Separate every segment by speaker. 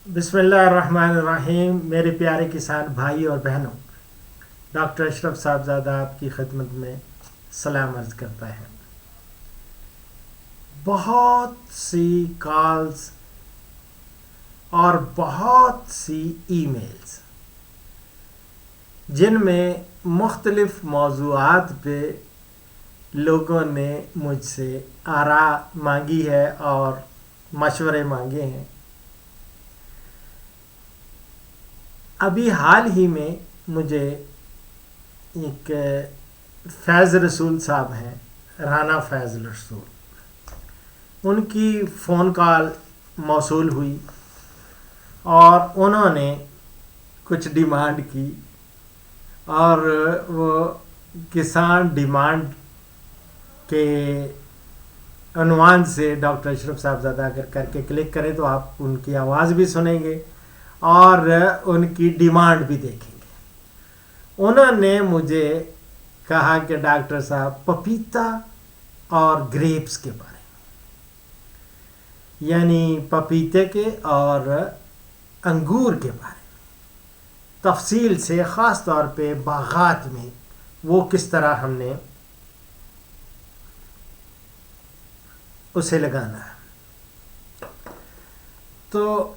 Speaker 1: بسم اللہ الرحمن الرحیم. میرے پیارے کسان بھائی اور بہنوں، ڈاکٹر اشرف صاحبزادہ آپ کی خدمت میں سلام عرض کرتا ہے. بہت سی کالز اور بہت سی ای میلز جن میں مختلف موضوعات پہ لوگوں نے مجھ سے آراء مانگی ہے اور مشورے مانگے ہیں. ابھی حال ہی میں مجھے ایک فیض رسول صاحب ہیں، رانا فیض رسول، ان کی فون کال موصول ہوئی اور انہوں نے کچھ ڈیمانڈ کی اور وہ کسان ڈیمانڈ کے عنوان سے ڈاکٹر اشرف صاحبزادہ اگر کر کے کلک کریں تو آپ ان کی آواز بھی سنیں گے اور ان کی ڈیمانڈ بھی دیکھیں گے. انہوں نے مجھے کہا کہ ڈاکٹر صاحب پپیتا اور گریپس کے بارے میں، یعنی پپیتے کے اور انگور کے بارے میں تفصیل سے، خاص طور پہ باغات میں وہ کس طرح ہم نے اسے لگانا ہے. تو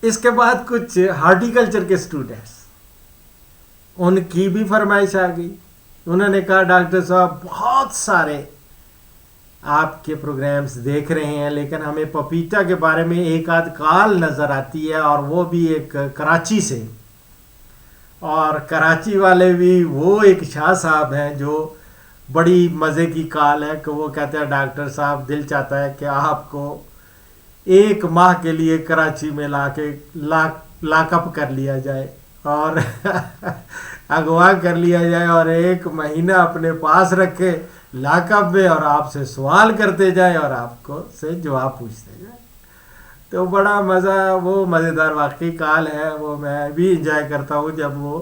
Speaker 1: اس کے بعد کچھ ہارٹیکلچر کے اسٹوڈنٹس، ان کی بھی فرمائش آ گئی. انہوں نے کہا ڈاکٹر صاحب بہت سارے آپ کے پروگرامز دیکھ رہے ہیں لیکن ہمیں پپیتا کے بارے میں ایک آدھ کال نظر آتی ہے اور وہ بھی ایک کراچی سے، اور کراچی والے بھی وہ ایک شاہ صاحب ہیں جو بڑی مزے کی کال ہے کہ وہ کہتے ہیں ڈاکٹر صاحب دل چاہتا ہے کہ آپ کو ایک ماہ کے لیے کراچی میں لاک اپ کر لیا جائے اور اغوا کر لیا جائے اور ایک مہینہ اپنے پاس رکھے لاک اپ میں اور آپ سے سوال کرتے جائیں اور آپ کو سے جواب پوچھتے جائیں. تو بڑا مزہ، وہ مزیدار واقعی کال ہے، وہ میں بھی انجوائے کرتا ہوں جب وہ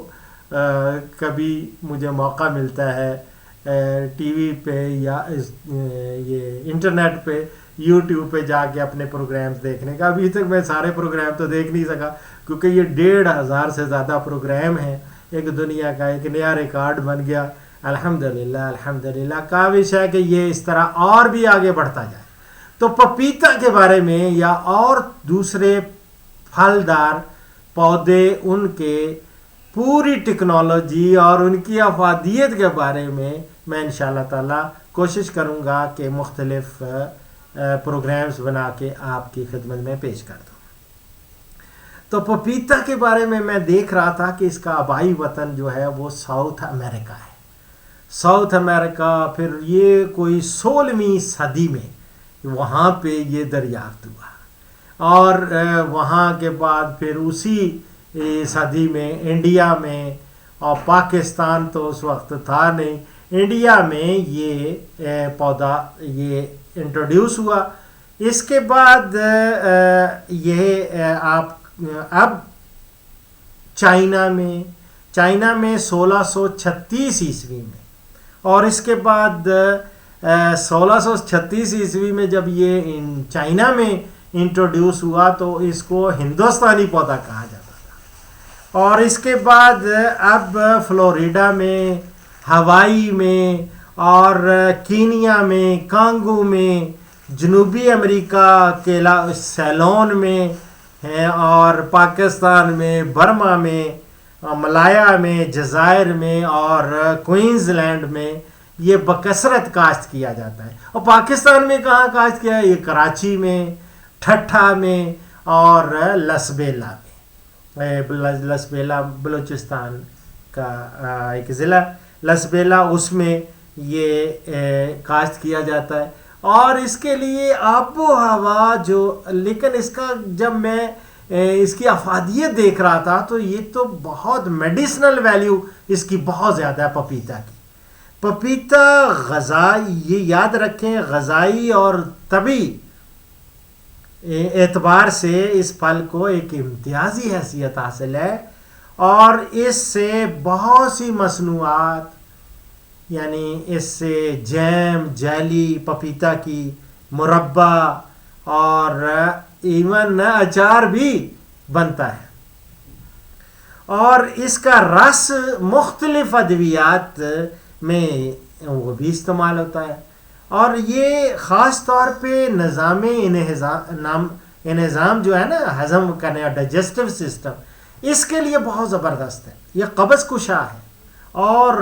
Speaker 1: کبھی مجھے موقع ملتا ہے ٹی وی پہ یا یہ انٹرنیٹ پہ یوٹیوب پہ جا کے اپنے پروگرامز دیکھنے کا. ابھی تک میں سارے پروگرام تو دیکھ نہیں سکا کیونکہ یہ 1,500 سے زیادہ پروگرام ہیں. ایک دنیا کا ایک نیا ریکارڈ بن گیا. الحمدللہ الحمدللہ. کاوش ہے کہ یہ اس طرح اور بھی آگے بڑھتا جائے. تو پپیتا کے بارے میں یا اور دوسرے پھلدار پودے، ان کے پوری ٹیکنالوجی اور ان کی افادیت کے بارے میں انشاءاللہ تعالی کوشش کروں گا کہ مختلف پروگرامز بنا کے آپ کی خدمت میں پیش کر دوں. تو پپیتا کے بارے میں دیکھ رہا تھا کہ اس کا آبائی وطن جو ہے وہ ساؤتھ امریکہ ہے. ساؤتھ امریکہ، پھر یہ کوئی 16ویں صدی میں وہاں پہ یہ دریافت ہوا اور وہاں کے بعد پھر اسی صدی میں انڈیا میں، اور پاکستان تو اس وقت تھا نہیں، انڈیا میں یہ پودا یہ انٹروڈیوس ہوا. اس کے بعد یہ اب چائنا میں 1636 عیسوی میں، اور اس کے بعد 1636 عیسوی میں جب یہ چائنا میں انٹروڈیوس ہوا تو اس کو ہندوستانی پودا کہا جاتا تھا. اور اس کے بعد اب فلوریڈا میں، ہوائی میں اور کینیا میں، کانگو میں، جنوبی امریکہ کے سیلون میں ہے، اور پاکستان میں، برما میں، ملایا میں، جزائر میں اور کوئنز لینڈ میں یہ بکثرت کاشت کیا جاتا ہے. اور پاکستان میں کہاں کاشت کیا ہے؟ یہ کراچی میں، ٹھٹھا میں اور لسبیلا میں. لسبیلا بلوچستان کا ایک ضلع لسبیلا، اس میں یہ کاشت کیا جاتا ہے. اور اس کے لیے آب و ہوا جو، لیکن اس کا جب میں اس کی افادیت دیکھ رہا تھا تو یہ تو بہت میڈیسنل ویلیو اس کی بہت زیادہ ہے پپیتا کی. پپیتا غذائی، یہ یاد رکھیں، غذائی اور طبی اعتبار سے اس پھل کو ایک امتیازی حیثیت حاصل ہے، اور اس سے بہت سی مصنوعات، یعنی اس سے جیم، جیلی، پپیتا کی مربع اور ایون اچار بھی بنتا ہے، اور اس کا رس مختلف ادویات میں وہ بھی استعمال ہوتا ہے، اور یہ خاص طور پہ نظام انہضام جو ہے نا، ہضم کرنے کا ڈائجسٹو سسٹم، اس کے لیے بہت زبردست ہے. یہ قبض کشا ہے اور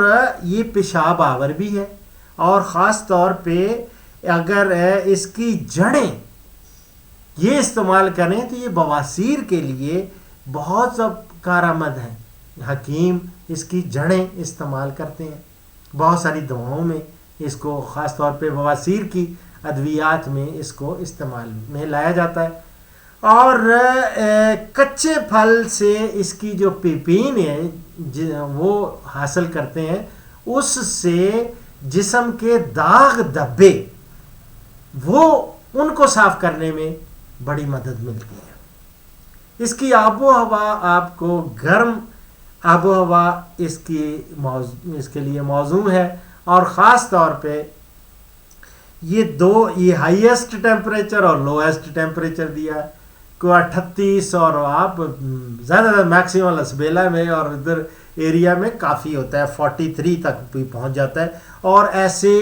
Speaker 1: یہ پیشاب آور بھی ہے، اور خاص طور پہ اگر اس کی جڑیں یہ استعمال کریں تو یہ بواسیر کے لیے بہت کارآمد ہیں. حکیم اس کی جڑیں استعمال کرتے ہیں، بہت ساری دواؤں میں اس کو، خاص طور پہ بواسیر کی ادویات میں اس کو استعمال میں لایا جاتا ہے. اور کچے پھل سے اس کی جو پیپین ہے وہ حاصل کرتے ہیں، اس سے جسم کے داغ دھبے وہ ان کو صاف کرنے میں بڑی مدد ملتی ہے. اس کی آب و ہوا آپ کو گرم آب و ہوا اس کے لیے موزوں ہے، اور خاص طور پہ یہ ہائیسٹ ٹیمپریچر اور لویسٹ ٹیمپریچر دیا ہے، کو 38، اور آپ زیادہ میکسیمم لسبیلا میں اور ادھر ایریا میں کافی ہوتا ہے، 43 تک بھی پہنچ جاتا ہے، اور ایسے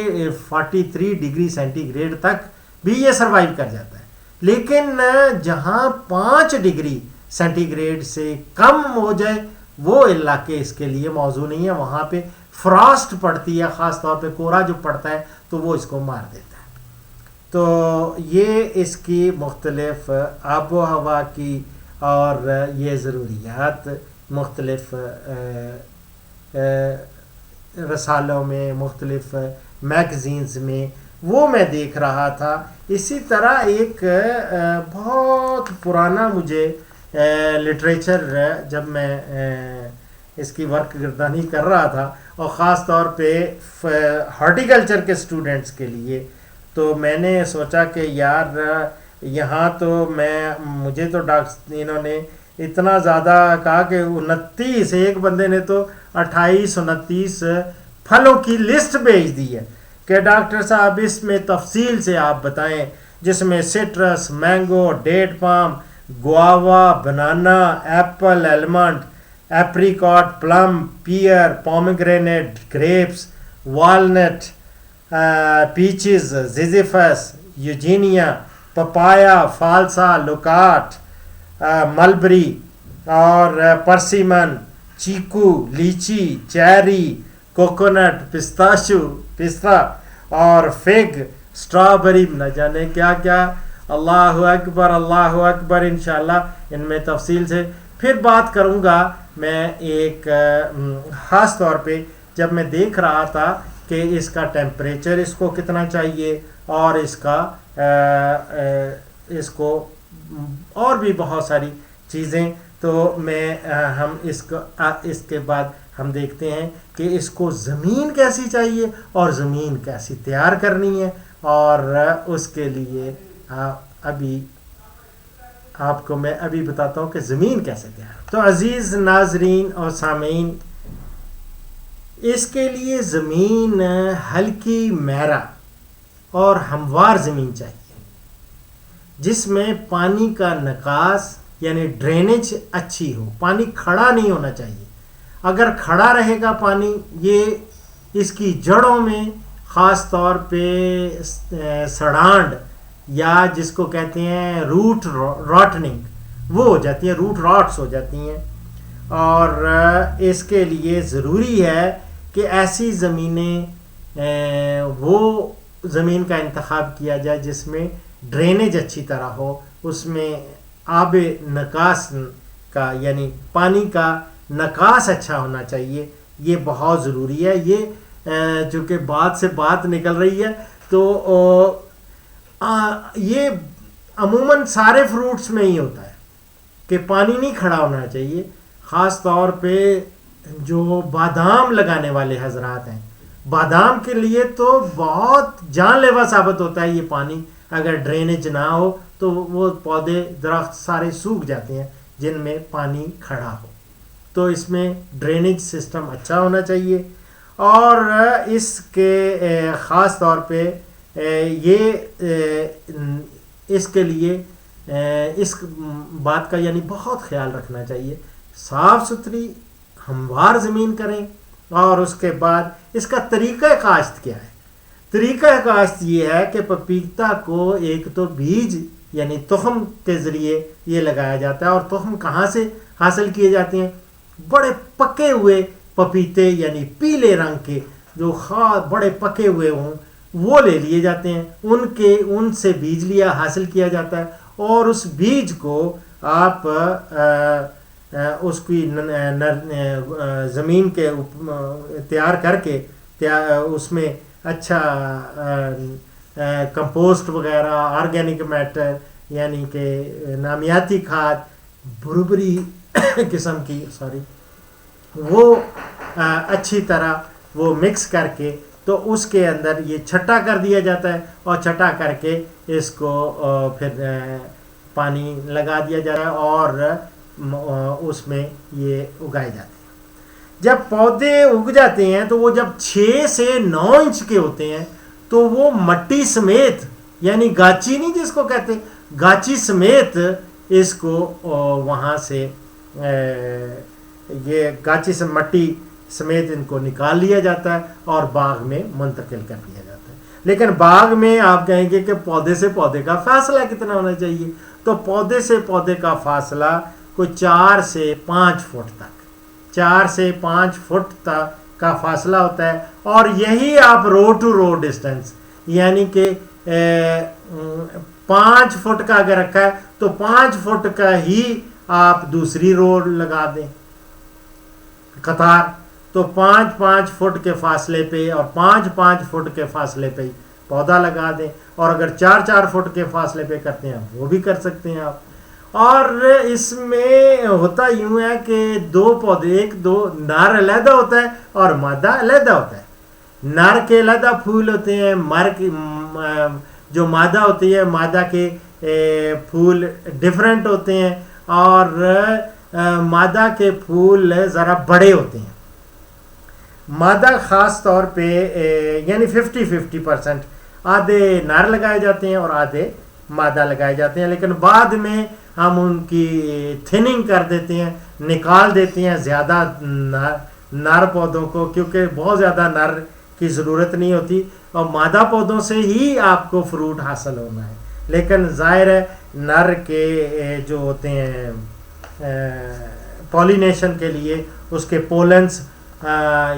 Speaker 1: 43 ڈگری سینٹی گریڈ تک بھی یہ سروائیو کر جاتا ہے. لیکن جہاں 5 ڈگری سینٹی گریڈ سے کم ہو جائے وہ علاقے اس کے لیے موزوں نہیں ہے، وہاں پہ فراسٹ پڑتی ہے، خاص طور پہ کورا جو پڑتا ہے تو وہ اس کو مار دیتا ہے. تو یہ اس کی مختلف آب و ہوا کی اور یہ ضروریات مختلف رسالوں میں، مختلف میگزینز میں وہ میں دیکھ رہا تھا. اسی طرح ایک بہت پرانا مجھے لٹریچر جب میں اس کی ورک گردانی کر رہا تھا، اور خاص طور پہ ہارٹیکلچر کے اسٹوڈنٹس کے لیے، تو میں نے سوچا کہ یار یہاں تو مجھے تو انہوں نے اتنا زیادہ کہا کہ 29، ایک بندے نے تو 28-29 پھلوں کی لسٹ بھیج دی ہے کہ ڈاکٹر صاحب اس میں تفصیل سے آپ بتائیں، جس میں citrus, mango, date palm, guava, banana, apple, almond, apricot, plum, pear, pomegranate, grapes, walnut, peaches, zizyphus, eugenia, papaya, فالسا، لوکاٹ، ملبری اور پرسیمن، چیکو، لیچی، چیری، کوکونٹ، پستہ اور فگ، اسٹرابری، نہ جانے کیا کیا. اللہ اکبر، اللہ اکبر. انشاءاللہ ان میں تفصیل سے پھر بات کروں گا. میں ایک خاص طور پہ جب میں دیکھ رہا تھا کہ اس کا ٹیمپریچر اس کو کتنا چاہیے، اور اس کو اور بھی بہت ساری چیزیں، تو ہم اس کے بعد ہم دیکھتے ہیں کہ اس کو زمین کیسی چاہیے اور زمین کیسی تیار کرنی ہے، اور اس کے لیے ابھی آپ کو میں بتاتا ہوں کہ زمین کیسے تیار. تو عزیز ناظرین اور سامعین، اس کے لیے زمین ہلکی میرا اور ہموار زمین چاہیے، جس میں پانی کا نکاس یعنی ڈرینیج اچھی ہو. پانی کھڑا نہیں ہونا چاہیے. اگر کھڑا رہے گا پانی، یہ اس کی جڑوں میں خاص طور پہ سڑانڈ، یا جس کو کہتے ہیں روٹ راٹننگ، وہ ہو جاتی ہیں، روٹ راٹس ہو جاتی ہیں. اور اس کے لیے ضروری ہے کہ ایسی زمینیں وہ زمین کا انتخاب کیا جائے جس میں ڈرینیج اچھی طرح ہو، اس میں آب نکاس کا یعنی پانی کا نکاس اچھا ہونا چاہیے. یہ بہت ضروری ہے. یہ چونکہ بات سے بات نکل رہی ہے، تو یہ عموماً سارے فروٹس میں ہی ہوتا ہے کہ پانی نہیں کھڑا ہونا چاہیے. خاص طور پہ جو بادام لگانے والے حضرات ہیں، بادام کے لیے تو بہت جان لیوا ثابت ہوتا ہے یہ پانی. اگر ڈرینیج نہ ہو تو وہ پودے، درخت سارے سوکھ جاتے ہیں جن میں پانی کھڑا ہو. تو اس میں ڈرینیج سسٹم اچھا ہونا چاہیے. اور اس کے خاص طور پہ یہ اس کے لیے اس بات کا یعنی بہت خیال رکھنا چاہیے، صاف ستھری ہموار زمین کریں، اور اس کے بعد اس کا طریقہ کاشت کیا ہے؟ طریقہ کاشت یہ ہے کہ پپیتا کو ایک تو بیج یعنی تخم کے ذریعے یہ لگایا جاتا ہے، اور تخم کہاں سے حاصل کیے جاتے ہیں؟ بڑے پکے ہوئے پپیتے یعنی پیلے رنگ کے جو بڑے پکے ہوئے ہوں وہ لے لیے جاتے ہیں، ان سے بیج حاصل کیا جاتا ہے، اور اس بیج کو آپ اس کی زمین کے تیار کر کے اس میں اچھا کمپوسٹ وغیرہ، آرگینک میٹر یعنی کہ نامیاتی کھاد، بربری قسم کی وہ اچھی طرح وہ مکس کر کے تو اس کے اندر یہ چھٹا کر دیا جاتا ہے، اور چھٹا کر کے اس کو پھر پانی لگا دیا جاتا ہے، اور اس میں یہ اگائے جاتے ہیں۔ جب پودے اگ جاتے ہیں تو وہ جب 6 سے 9 انچ کے ہوتے ہیں تو وہ مٹی سمیت یعنی گاچی نہیں جس کو کہتے ہیں، گاچی سمیت اس کو وہاں سے یہ گاچی سے مٹی سمیت ان کو نکال لیا جاتا ہے اور باغ میں منتقل کر دیا جاتا ہے۔ لیکن باغ میں آپ کہیں گے کہ پودے سے پودے کا فاصلہ کتنا ہونا چاہیے؟ تو پودے سے پودے کا فاصلہ کوئی 4 سے 5 فٹ تک 4 سے 5 فٹ تک کا فاصلہ ہوتا ہے، اور یہی آپ رو ٹو رو ڈسٹینس یعنی کہ 5 فٹ کا اگر رکھا ہے تو 5 فٹ کا ہی آپ دوسری رو لگا دیں قطار، تو 5 فٹ کے فاصلے پہ اور 5 فٹ کے فاصلے پہ پودا لگا دیں، اور اگر 4 فٹ کے فاصلے پہ کرتے ہیں وہ بھی کر سکتے ہیں آپ۔ اور اس میں ہوتا یوں ہے کہ 2 پودے، ایک دو نر علیحدہ ہوتا ہے اور مادہ علیحدہ ہوتا ہے۔ نر کے علیحدہ پھول ہوتے ہیں، جو مادہ ہوتی ہے مادہ کے پھول ڈیفرنٹ ہوتے ہیں، اور مادہ کے پھول ذرا بڑے ہوتے ہیں۔ مادہ خاص طور پہ یعنی 50-50% آدھے نر لگائے جاتے ہیں اور آدھے مادہ لگائے جاتے ہیں، لیکن بعد میں ہم ان کی تھننگ کر دیتے ہیں، نکال دیتے ہیں زیادہ نر پودوں کو، کیونکہ بہت زیادہ نر کی ضرورت نہیں ہوتی، اور مادہ پودوں سے ہی آپ کو فروٹ حاصل ہونا ہے۔ لیکن ظاہر ہے نر کے جو ہوتے ہیں پولینیشن کے لیے اس کے پولنس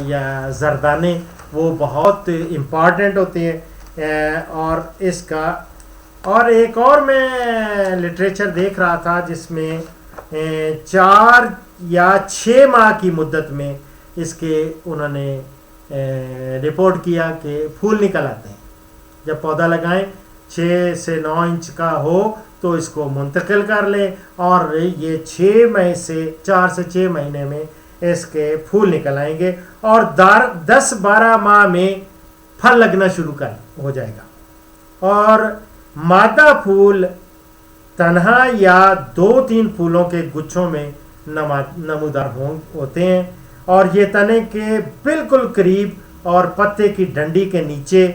Speaker 1: یا زردانے وہ بہت امپارٹنٹ ہوتے ہیں، اور اس کا اور ایک اور میں لٹریچر دیکھ رہا تھا جس میں 4 یا 6 ماہ کی مدت میں اس کے انہوں نے رپورٹ کیا کہ پھول نکل آتے ہیں۔ جب پودا لگائیں 6 سے 9 انچ کا ہو تو اس کو منتقل کر لیں، اور یہ 4 سے 6 مہینے میں اس کے پھول نکل آئیں گے، اور 10-12 ماہ میں پھل لگنا شروع ہو جائے گا۔ اور مادہ پھول تنہا یا 2-3 پھولوں کے گچھوں میں نمودار ہوتے ہیں، اور یہ تنے کے بالکل قریب اور پتے کی ڈنڈی کے نیچے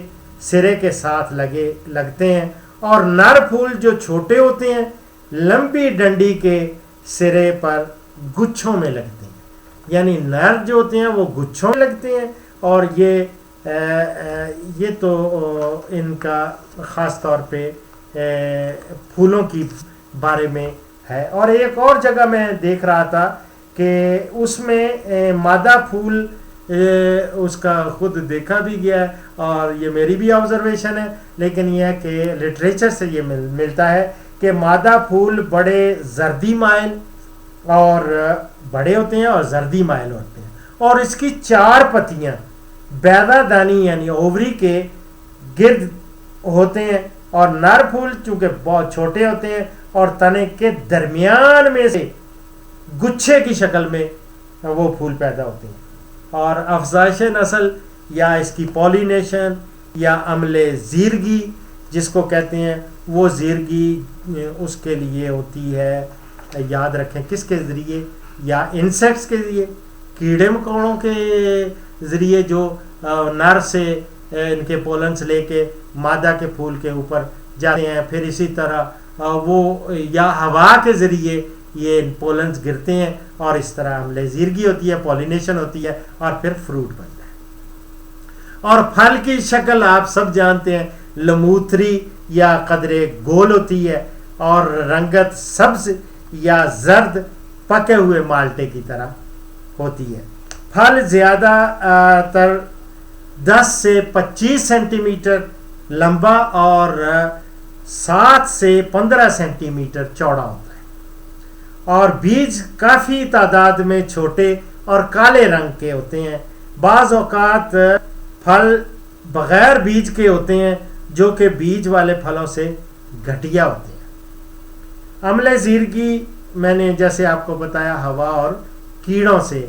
Speaker 1: سرے کے ساتھ لگتے ہیں، اور نر پھول جو چھوٹے ہوتے ہیں لمبی ڈنڈی کے سرے پر گچھوں میں لگتے ہیں، یعنی نر جو ہوتے ہیں وہ گچھوں میں لگتے ہیں، اور یہ تو ان کا خاص طور پہ پھولوں کی بارے میں ہے۔ اور ایک اور جگہ میں دیکھ رہا تھا کہ اس میں مادہ پھول اس کا خود دیکھا بھی گیا ہے، اور یہ میری بھی آبزرویشن ہے، لیکن یہ ہے کہ لٹریچر سے یہ ملتا ہے کہ مادہ پھول بڑے زردی مائل اور بڑے ہوتے ہیں اور زردی مائل ہوتے ہیں، اور اس کی 4 پتیاں بیضہ دانی یعنی اووری کے گرد ہوتے ہیں، اور نر پھول چونکہ بہت چھوٹے ہوتے ہیں اور تنے کے درمیان میں سے گچھے کی شکل میں وہ پھول پیدا ہوتے ہیں۔ اور افزائش نسل یا اس کی پولینیشن یا عمل زیرگی جس کو کہتے ہیں، وہ زیرگی اس کے لیے ہوتی ہے، یاد رکھیں کس کے ذریعے؟ یا انسیکٹس کے ذریعے، کیڑے مکوڑوں کے ذریعے جو نر سے ان کے پولنس لے کے مادہ کے پھول کے اوپر جاتے ہیں، پھر اسی طرح وہ یا ہوا کے ذریعے یہ پولنز گرتے ہیں اور اس طرح حملہ زیرگی ہوتی ہے، پولینیشن ہوتی ہے اور پھر فروٹ بنتا ہے. اور پھل کی شکل آپ سب جانتے ہیں، لموتھری یا قدرے گول ہوتی ہے اور رنگت سبز یا زرد پکے ہوئے مالٹے کی طرح ہوتی ہے. پھل زیادہ تر 10 سے 25 سینٹی میٹر لمبا اور 7 سے 15 سینٹی میٹر چوڑا ہوتا ہے، اور بیج کافی تعداد میں چھوٹے اور کالے رنگ کے ہوتے ہیں. بعض اوقات پھل بغیر بیج کے ہوتے ہیں جو کہ بیج والے پھلوں سے گھٹیا ہوتے ہیں. عملِ زیرگی میں نے جیسے آپ کو بتایا ہوا اور کیڑوں سے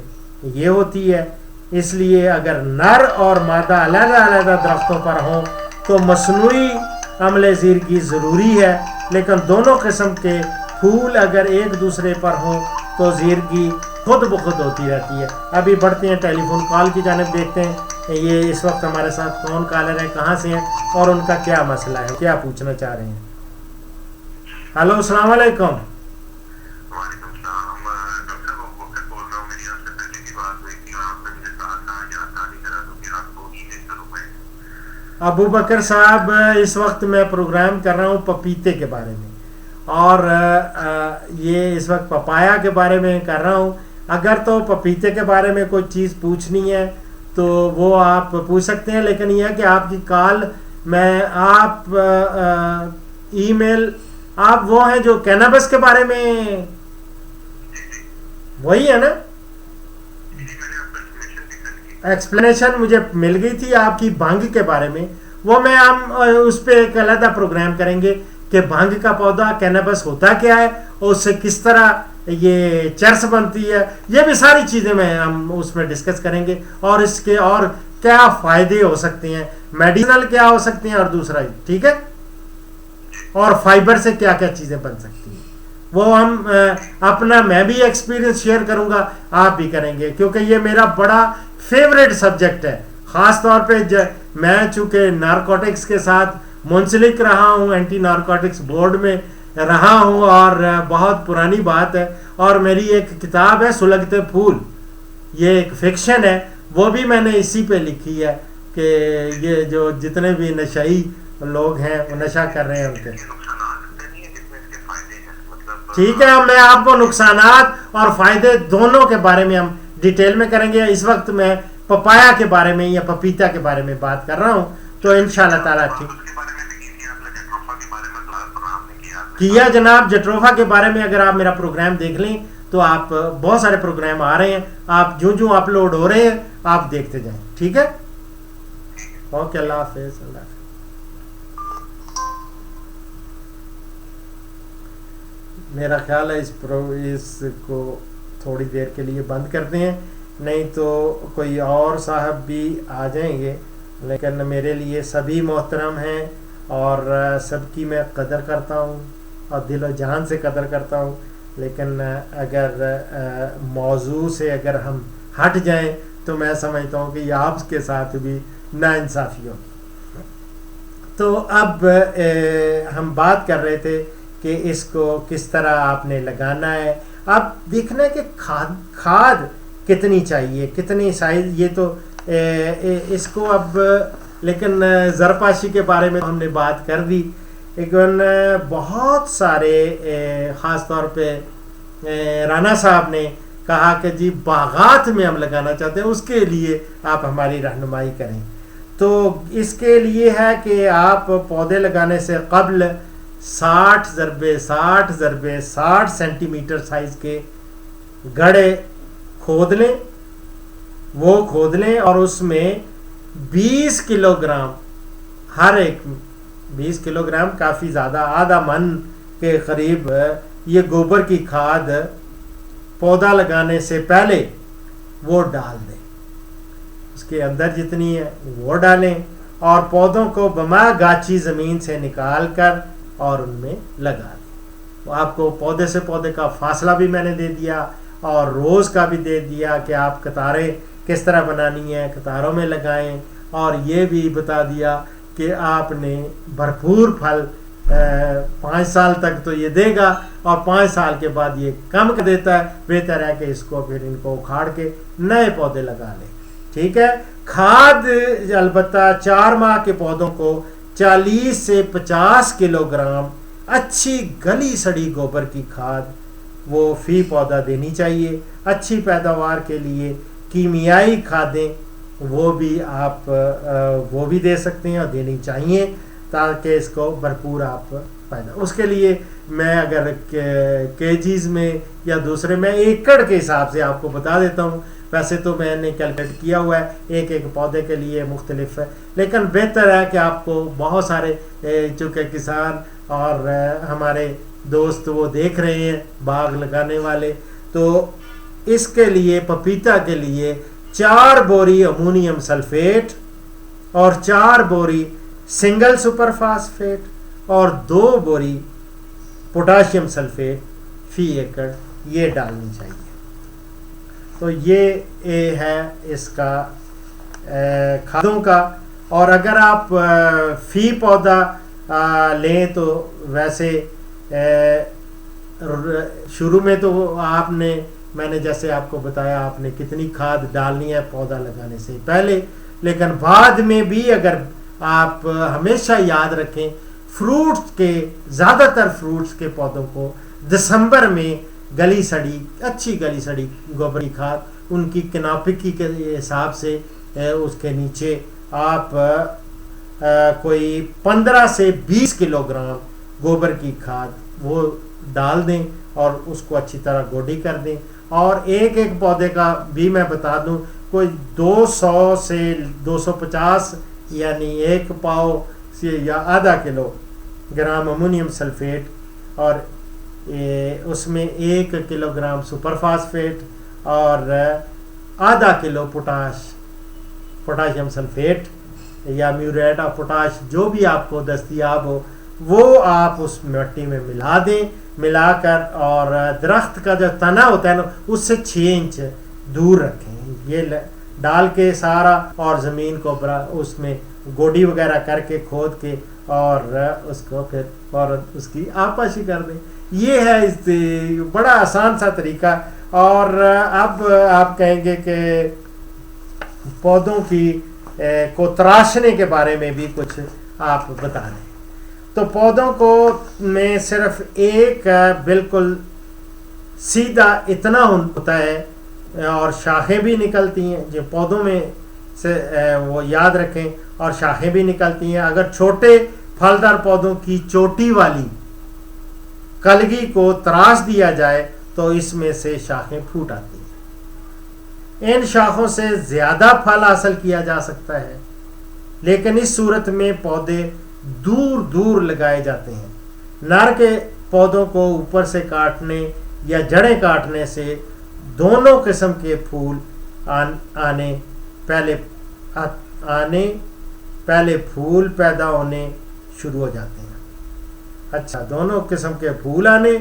Speaker 1: یہ ہوتی ہے. اس لیے اگر نر اور مادہ علیحدہ علیحدہ درختوں پر ہوں تو مصنوعی عملِ زیرگی ضروری ہے، لیکن دونوں قسم کے پھول اگر ایک دوسرے پر ہوں تو زیرگی خود بخود ہوتی رہتی ہے. ابھی بڑھتے ہیں ٹیلی فون کال کی جانب، دیکھتے ہیں یہ اس وقت ہمارے ساتھ کون کالر ہے، کہاں سے ہیں اور ان کا کیا مسئلہ ہے، کیا پوچھنا چاہ رہے ہیں. ہلو، السلام علیکم.
Speaker 2: وعلیکم السلام. ڈاکٹر صاحب وہ بکر بول رہا ہوں. میری آپ سے پہلے کی بات ہوئی تھی اور آپ نے مجھے کہا تھا یا شادی کرا دو کہ آپ کو ہی نہیں کروں میں.
Speaker 1: ابو بکر صاحب، اس وقت میں پروگرام کر رہا ہوں پپیتے کے بارے میں، اور یہ اس وقت پپایا کے بارے میں کر رہا ہوں. اگر تو پپیتے کے بارے میں کوئی چیز پوچھنی ہے تو وہ آپ پوچھ سکتے ہیں، لیکن یہ ہے کہ آپ کی کال میں آپ ای میل آپ وہ ہیں جو کینابس کے بارے میں وہی ہے نا؟ ایکسپلینیشن مجھے مل گئی تھی آپ کی بھنگ کے بارے میں. وہ میں ہم اس پہ ایک علیحدہ پروگرام کریں گے کہ بھنگ کا پودا کینابس ہوتا کیا ہے اور اس سے کس طرح یہ چرس بنتی ہے. یہ بھی ساری چیزیں ہم اس میں ڈسکس کریں گے، اور اس کے اور کیا فائدے ہو سکتے ہیں، میڈیسنل کیا ہو سکتے ہیں، اور دوسرا ٹھیک ہے، اور فائبر سے کیا کیا چیزیں بن سکتی ہیں. وہ ہم اپنا میں بھی ایکسپیرینس شیئر کروں گا، آپ بھی کریں گے، کیونکہ یہ میرا بڑا فیوریٹ سبجیکٹ ہے. خاص طور پہ میں چونکہ نارکوٹکس کے ساتھ منسلک رہا ہوں، اینٹی نارکوٹکس بورڈ میں رہا ہوں، اور بہت پرانی بات ہے. اور میری ایک کتاب ہے سلگتے پھول، یہ ایک فکشن ہے، وہ بھی میں نے اسی پہ لکھی ہے کہ یہ جو جتنے بھی نشئی لوگ ہیں وہ نشہ کر رہے ہیں ان کے ٹھیک ہے. میں آپ کو نقصانات اور فائدے دونوں کے بارے میں ہم ڈیٹیل میں کریں گے. اس وقت میں پپایا کے بارے میں یا پپیتا کے بارے میں بات کر رہا ہوں، تو انشاءاللہ تعالیٰ ٹھیک کیا جناب. جٹروفا کے بارے میں اگر آپ میرا پروگرام دیکھ لیں تو آپ بہت سارے پروگرام آ رہے ہیں، آپ جو اپلوڈ ہو رہے ہیں آپ دیکھتے جائیں. ٹھیک ہے، اوکے، اللہ حافظ. اللہ حافظ. میرا خیال ہے اس کو تھوڑی دیر کے لیے بند کرتے ہیں، نہیں تو کوئی اور صاحب بھی آ جائیں گے. لیکن میرے لیے سبھی محترم ہیں اور سب کی میں قدر کرتا ہوں اور دل و جان سے قدر کرتا ہوں. لیکن اگر موضوع سے اگر ہم ہٹ جائیں تو میں سمجھتا ہوں کہ یہ آپ کے ساتھ بھی ناانصافی ہوگی. تو اب ہم بات کر رہے تھے کہ اس کو کس طرح آپ نے لگانا ہے. اب دیکھنا ہے کہ کھاد کتنی چاہیے، کتنی سائز، یہ تو اس کو اب لیکن زرپاشی کے بارے میں ہم نے بات کر دی. لیکن بہت سارے خاص طور پہ رانا صاحب نے کہا کہ جی باغات میں ہم لگانا چاہتے ہیں، اس کے لیے آپ ہماری رہنمائی کریں. تو اس کے لیے ہے کہ آپ پودے لگانے سے قبل 60x60x60 سینٹی میٹر سائز کے گڑھے کھود لیں. وہ کھود لیں اور اس میں 20 کلو گرام، ہر ایک 20 کلو گرام کافی زیادہ، آدھا من کے قریب یہ گوبر کی کھاد پودا لگانے سے پہلے وہ ڈال دیں. اس کے اندر جتنی ہے وہ ڈالیں اور پودوں کو بما گاچی زمین سے نکال کر اور ان میں لگا دیں. آپ کو پودے سے پودے کا فاصلہ بھی میں نے دے دیا اور روز کا بھی دے دیا کہ آپ قطاریں کس طرح بنانی ہے، قطاروں میں لگائیں، اور یہ بھی بتا دیا کہ آپ نے بھرپور پھل 5 سال تک تو یہ دے گا اور 5 سال کے بعد یہ کم کر دیتا ہے. بہتر ہے کہ اس کو پھر ان کو اکھاڑ کے نئے پودے لگا لیں. ٹھیک ہے. کھاد البتہ 4 ماہ کے پودوں کو 40 سے 50 کلو گرام اچھی گلی سڑی گوبر کی کھاد وہ فی پودا دینی چاہیے. اچھی پیداوار کے لیے کیمیائی کھادیں وہ بھی آپ وہ بھی دے سکتے ہیں اور دینی چاہیے تاکہ اس کو بھرپور آپ پیدا. اس کے لیے میں اگر کیجیز میں یا دوسرے میں ایکڑ کے حساب سے آپ کو بتا دیتا ہوں. ویسے تو میں نے کیلکولیٹ کیا ہوا ہے ایک پودے کے لیے مختلف ہے, لیکن بہتر ہے کہ آپ کو بہت سارے چونکہ کسان اور ہمارے دوست وہ دیکھ رہے ہیں باغ لگانے والے, تو اس کے لیے پپیتا کے لیے 4 بوری امونیم سلفیٹ اور 4 بوری سنگل سپر فاسفیٹ اور 2 بوری پوٹاشیم سلفیٹ فی ایکڑ یہ ڈالنی چاہیے. تو یہ ہے اس کا کھادوں کا. اور اگر آپ فی پودا لیں تو ویسے شروع میں تو آپ نے میں نے جیسے آپ کو بتایا آپ نے کتنی کھاد ڈالنی ہے پودا لگانے سے پہلے, لیکن بعد میں بھی اگر آپ ہمیشہ یاد رکھیں فروٹس کے زیادہ تر فروٹس کے پودوں کو دسمبر میں گلی سڑی اچھی گلی سڑی گوبر کی کھاد ان کی کناپکی کے حساب سے اس کے نیچے آپ کوئی 15 سے 20 کلو گرام گوبر کی کھاد وہ ڈال دیں اور اس کو اچھی طرح گوڈی کر دیں. اور ایک پودے کا بھی میں بتا دوں کوئی 200 سے 250 یعنی 1 پاؤ سے یا آدھا کلو گرام امونیم سلفیٹ اور اس میں 1 کلو گرام سپر فاسفیٹ اور آدھا کلو پوٹاشیم سلفیٹ یا میوریٹ آف پوٹاش جو بھی آپ کو دستیاب ہو وہ آپ اس مٹی میں ملا دیں. ملا کر اور درخت کا جو تنا ہوتا ہے نا اس سے 6 انچ دور رکھیں. یہ ڈال کے سارا اور زمین کو اس میں گوڈی وغیرہ کر کے کھود کے اور اس کو پھر اور اس کی آپاشی کر دیں. یہ ہے بڑا آسان سا طریقہ. اور اب آپ کہیں گے کہ پودوں کی کو تراشنے کے بارے میں بھی کچھ آپ بتا دیں. تو پودوں کو میں صرف ایک بالکل سیدھا اتنا ہوتا ہے اور شاخیں بھی نکلتی ہیں جو پودوں میں سے وہ یاد رکھیں اور شاخیں بھی نکلتی ہیں. اگر چھوٹے پھلدار پودوں کی چوٹی والی کلگی کو تراش دیا جائے تو اس میں سے شاخیں پھوٹ آتی ہیں. ان شاخوں سے زیادہ پھل حاصل کیا جا سکتا ہے, لیکن اس صورت میں پودے دور دور لگائے جاتے ہیں. نر کے پودوں کو اوپر سے کاٹنے یا جڑیں کاٹنے سے دونوں قسم کے پھول پہلے پھول پیدا ہونے شروع ہو جاتے ہیں. اچھا, دونوں قسم کے پھول آنے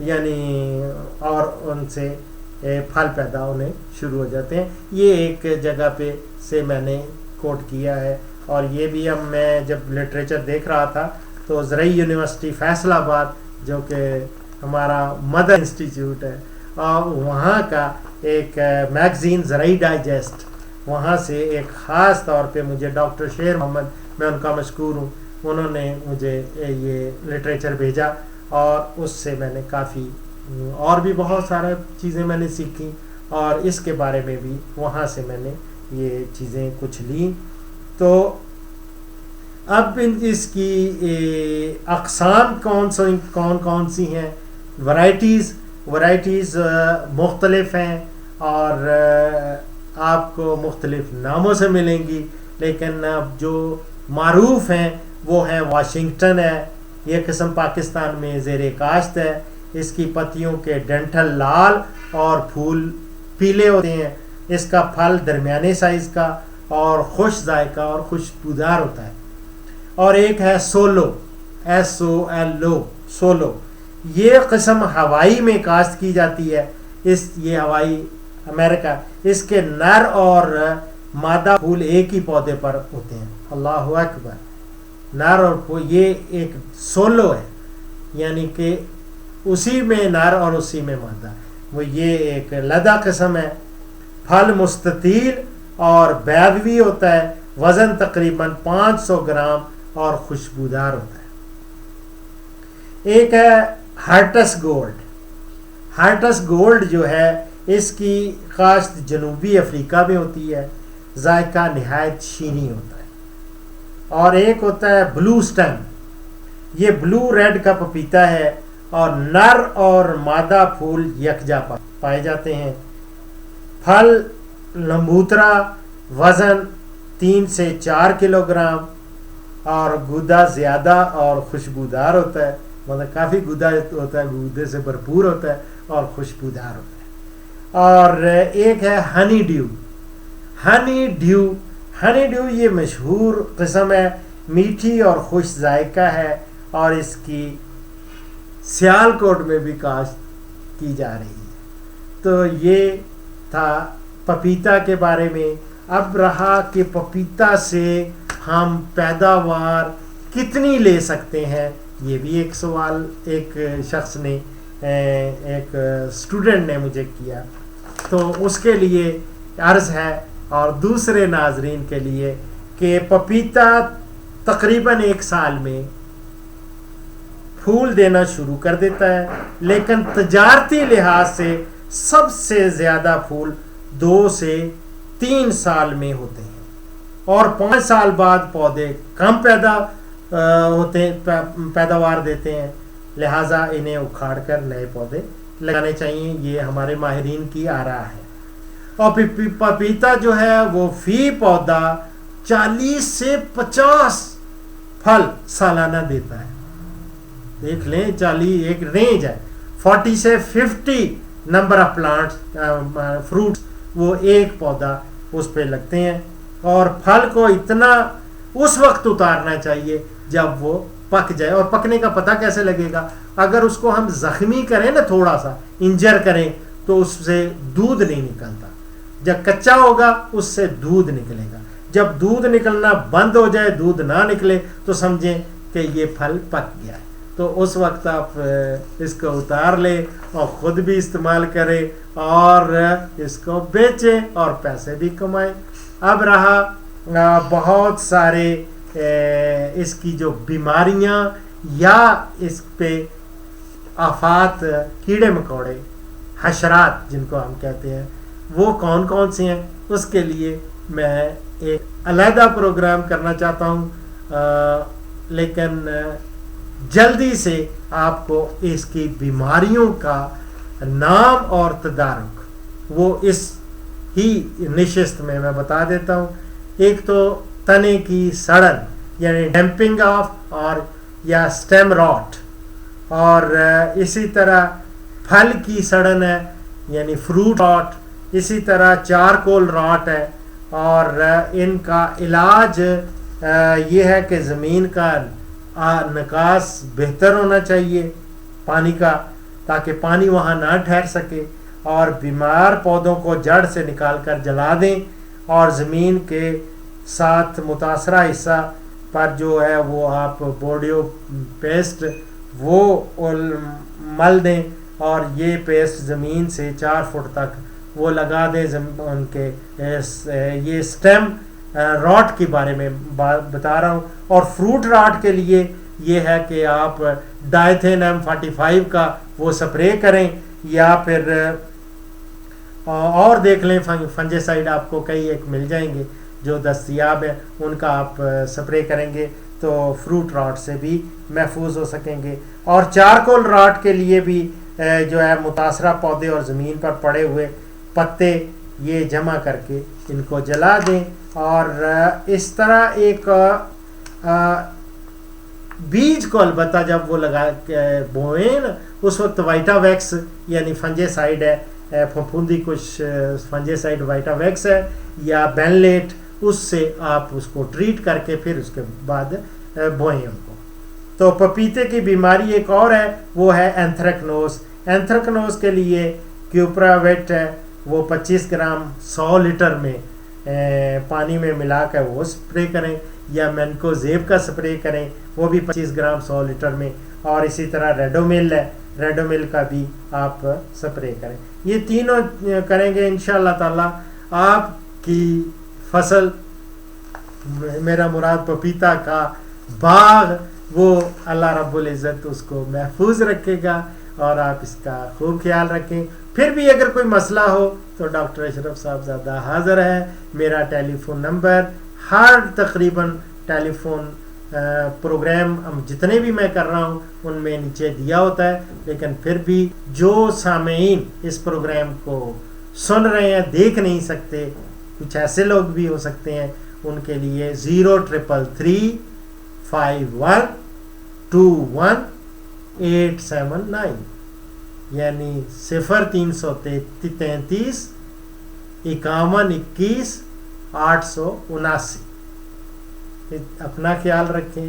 Speaker 1: یعنی اور ان سے پھل پیدا ہونے شروع ہو جاتے ہیں. یہ ایک جگہ پہ سے میں نے کوٹ کیا ہے. اور یہ بھی اب میں جب لٹریچر دیکھ رہا تھا تو زرعی یونیورسٹی فیصل آباد جو کہ ہمارا مدر انسٹیٹیوٹ ہے اور وہاں کا ایک میگزین زرعی ڈائجسٹ وہاں سے ایک خاص طور پہ مجھے ڈاکٹر شیر محمد میں ان کا مشکور ہوں, انہوں نے مجھے یہ لٹریچر بھیجا اور اس سے میں نے کافی اور بھی بہت سارے چیزیں میں نے سیکھی اور اس کے بارے میں بھی وہاں سے میں نے یہ چیزیں کچھ لیں. تو اب اس کی اقسام کون سی ہیں, ورائٹیز مختلف ہیں اور آپ کو مختلف ناموں سے ملیں گی, لیکن اب جو معروف ہیں وہ ہیں واشنگٹن ہے. یہ قسم پاکستان میں زیر کاشت ہے. اس کی پتیوں کے ڈنٹل لال اور پھول پیلے ہوتے ہیں. اس کا پھل درمیانے سائز کا اور خوش ذائقہ اور خوشبودار ہوتا ہے. اور ایک ہے سولو, SOLO, سولو. یہ قسم ہوائی میں کاشت کی جاتی ہے. یہ ہوائی امریکہ. اس کے نر اور مادہ پھول ایک ہی پودے پر ہوتے ہیں. اللہ اکبر. نر اور یہ ایک سولو ہے، یعنی کہ اسی میں نر اور اسی میں مادہ، وہ یہ ایک لدہ قسم ہے. پھل مستطیل اور بیضوی ہوتا ہے، وزن تقریباً 500 گرام اور خوشبودار ہوتا ہے. ایک ہے ہرٹس گولڈ. ہرٹس گولڈ جو ہے اس کی کاشت جنوبی افریقہ میں ہوتی ہے، ذائقہ نہایت شیریں ہوتا ہے. اور ایک ہوتا ہے بلو سٹم. یہ بلو ریڈ کا پپیتا ہے اور نر اور مادہ پھول یکجا پائے جاتے ہیں. پھل لمبوترا، وزن 3 سے 4 کلو گرام اور گودا زیادہ اور خوشبودار ہوتا ہے، مطلب کافی گودا ہوتا ہے، گودے سے بھرپور ہوتا ہے اور خوشبودار ہوتا ہے. اور ایک ہے ہنی ڈیو. ہنی ڈیو یہ مشہور قسم ہے، میٹھی اور خوش ذائقہ ہے اور اس کی سیال کوٹ میں بھی کاشت کی جا رہی ہے. تو یہ تھا پپیتا کے بارے میں. اب رہا کہ پپیتا سے ہم پیداوار کتنی لے سکتے ہیں، یہ بھی ایک سوال ایک شخص نے، ایک اسٹوڈنٹ نے مجھے کیا. تو اس کے لیے عرض ہے اور دوسرے ناظرین کے لیے کہ پپیتا تقریباً 1 سال میں پھول دینا شروع کر دیتا ہے، لیکن تجارتی لحاظ سے سب سے زیادہ پھول 2 سے 3 سال میں ہوتے ہیں اور 5 سال بعد پودے کم پیداوار دیتے ہیں، لہٰذا انہیں اکھاڑ کر نئے پودے لگانے چاہیے. یہ ہمارے ماہرین کی آراء ہے. اور پپیتا جو ہے وہ فی پودا 40 سے 50 پھل سالانہ دیتا ہے. دیکھ لیں 40 ایک رینج ہے، 40 سے 50 نمبر آف پلانٹس فروٹس وہ ایک پودا اس پہ لگتے ہیں. اور پھل کو اتنا اس وقت اتارنا چاہیے جب وہ پک جائے. اور پکنے کا پتہ کیسے لگے گا؟ اگر اس کو ہم زخمی کریں نا، تھوڑا سا انجر کریں تو اس سے دودھ نہیں نکلتا. جب کچا ہوگا اس سے دودھ نکلے گا. جب دودھ نکلنا بند ہو جائے، دودھ نہ نکلے، تو سمجھیں کہ یہ پھل پک گیا ہے. تو اس وقت آپ اس کو اتار لیں اور خود بھی استعمال کریں اور اس کو بیچیں اور پیسے بھی کمائیں. اب رہا بہت سارے اس کی جو بیماریاں یا اس پہ آفات، کیڑے مکوڑے، حشرات جن کو ہم کہتے ہیں، وہ کون کون سے ہیں، اس کے لیے میں ایک علیحدہ پروگرام کرنا چاہتا ہوں. لیکن جلدی سے آپ کو اس کی بیماریوں کا نام اور تدارک وہ اس ہی نشست میں بتا دیتا ہوں. ایک تو تنے کی سڑن یعنی ڈیمپنگ آف اور یا سٹیم راٹ، اور اسی طرح پھل کی سڑن ہے یعنی فروٹ راٹ، اسی طرح چارکول راٹ ہے. اور ان کا علاج یہ ہے کہ زمین کا نکاس بہتر ہونا چاہیے پانی کا، تاکہ پانی وہاں نہ ٹھہر سکے، اور بیمار پودوں کو جڑ سے نکال کر جلا دیں اور زمین کے ساتھ متاثرہ حصہ پر جو ہے وہ آپ بورڈیو پیسٹ وہ مل دیں، اور یہ پیسٹ زمین سے 4 فٹ تک وہ لگا دیں ان کے. یہ سٹیم راٹ کے بارے میں بتا رہا ہوں. اور فروٹ راٹ کے لیے یہ ہے کہ آپ ڈائتھین M45 کا وہ سپرے کریں، یا پھر اور دیکھ لیں فنجے سائڈ آپ کو کئی ایک مل جائیں گے جو دستیاب ہیں، ان کا آپ سپرے کریں گے تو فروٹ راٹ سے بھی محفوظ ہو سکیں گے. اور چارکول راٹ کے لیے بھی جو ہے متاثرہ پودے اور زمین پر پڑے ہوئے پتے یہ جمع کر کے ان کو جلا دیں. اور اس طرح ایک بیج کو البتہ جب وہ لگا بوئیں اس وقت وائٹا ویکس یعنی فنجے سائڈ ہے، پھپھوندی کچھ فنجے سائڈ وائٹا ویکس ہے یا بینلیٹ، اس سے آپ اس کو ٹریٹ کر کے پھر اس کے بعد بوئیں ان کو. تو پپیتے کی بیماری ایک اور ہے، وہ ہے اینتھریکنوز. اینتھریکنوز کے لیے کیوپرا ویٹ ہے وہ 25 گرام 100 لیٹر میں پانی میں ملا کر وہ اسپرے کریں. یا مینکوزیب کا سپرے کریں، وہ بھی 25 گرام 100 لیٹر میں، اور اسی طرح ریڈومل ہے، ریڈومل کا بھی آپ سپرے کریں. یہ تینوں کریں گے انشاءاللہ تعالی آپ کی فصل، میرا مراد پپیتا کا باغ، وہ اللہ رب العزت اس کو محفوظ رکھے گا، اور آپ اس کا خوب خیال رکھیں. پھر بھی اگر کوئی مسئلہ ہو تو ڈاکٹر اشرف صاحب زادہ حاضر ہے. میرا ٹیلی فون نمبر ہر تقریباً ٹیلی فون پروگرام جتنے بھی میں کر رہا ہوں ان میں نیچے دیا ہوتا ہے، لیکن پھر بھی جو سامعین اس پروگرام کو سن رہے ہیں دیکھ نہیں سکتے، کچھ ایسے لوگ بھی ہو سکتے ہیں، ان کے لیے 0335121879 یعنی 0333 51 21 879. اپنا خیال رکھیں،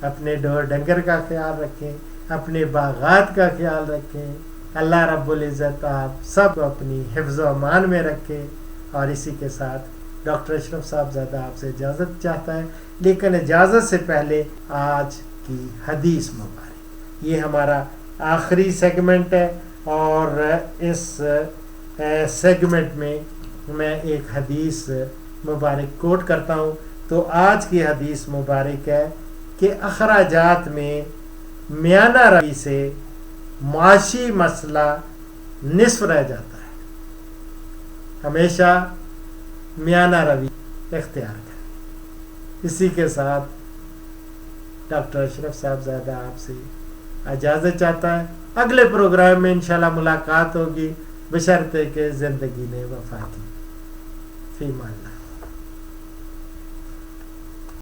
Speaker 1: اپنے ڈور ڈنگر کا خیال رکھیں، اپنے باغات کا خیال رکھیں. اللہ رب العزت آپ سب کو اپنی حفظ و امان میں رکھے. اور اسی کے ساتھ ڈاکٹر اشرف صاحب زادہ آپ سے اجازت چاہتا ہے، لیکن اجازت سے پہلے آج کی حدیث مبارک، یہ ہمارا آخری سیگمنٹ ہے، اور اس سیگمنٹ میں میں ایک حدیث مبارک کوٹ کرتا ہوں. تو آج کی حدیث مبارک ہے کہ اخراجات میں میانہ روی سے معاشی مسئلہ نصف رہ جاتا ہے. ہمیشہ میانہ روی اختیار کریں. اسی کے ساتھ ڈاکٹر اشرف صاحب زادہ آپ سے اجازت چاہتا ہے. اگلے پروگرام میں انشاءاللہ ملاقات ہوگی، بشرطے کہ زندگی نے وفا کی. فی امان اللہ.